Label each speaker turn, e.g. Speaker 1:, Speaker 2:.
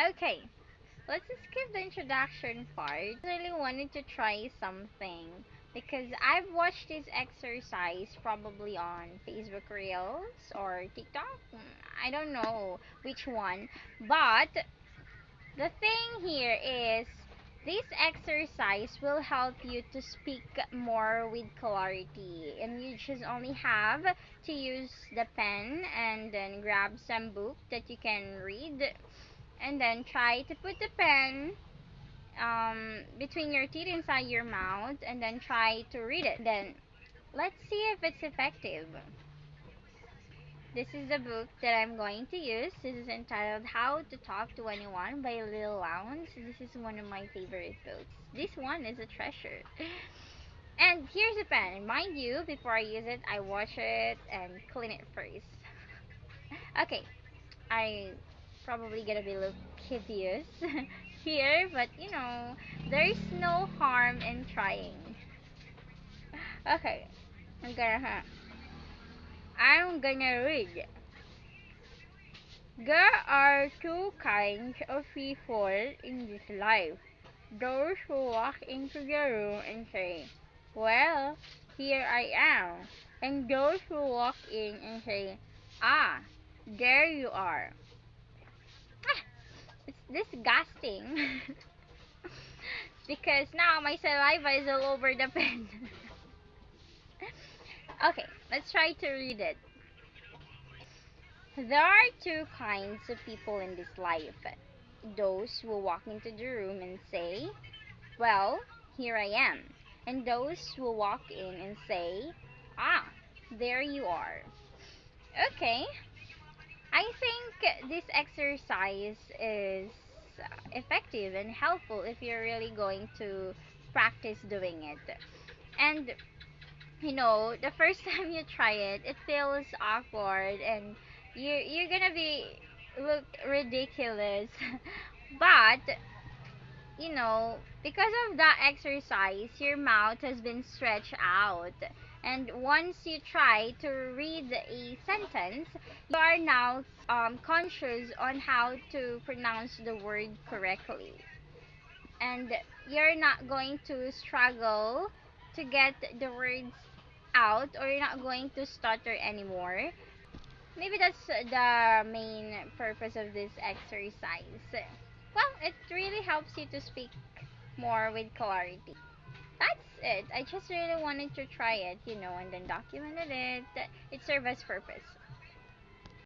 Speaker 1: Okay, let's just skip the introduction part. I really wanted to try something because I've watched this exercise probably on Facebook Reels or TikTok. I don't know which one, but the thing here is this exercise will help you to speak more with clarity, and you just only have to use the pen and then grab some book that you can read and then try to put the pen between your teeth inside your mouth and then try to read it. Then let's see if it's effective. This is the book that I'm going to use. This is entitled How to Talk to Anyone by Lil Lounge. This is one of my favorite books. This one is a treasure. And here's the pen. Mind you, before I use it, I wash it and clean it first. Okay, I probably gonna be look hideous here, but there's no harm in trying. Okay, I'm gonna read. There are two kinds of people in this life. Those who walk into the room and say, "Well, here I am." And those who walk in and say, "Ah, there you are." Ah, it's disgusting. Because now my saliva is all over the pen. Okay, let's try to read it. There are two kinds of people in this life. Those who walk into the room and say, "Well, here I am." And those who walk in and say, "Ah, there you are." Okay, I think this exercise is effective and helpful if you're really going to practice doing it. And the first time you try it, it feels awkward and you're gonna be look ridiculous. But because of that exercise, your mouth has been stretched out. And once you try to read a sentence, you are now conscious on how to pronounce the word correctly. And you're not going to struggle to get the words out, or you're not going to stutter anymore. Maybe that's the main purpose of this exercise. Well, it really helps you to speak more with clarity. That's it. I just really wanted to try it, and then documented it. It served its purpose.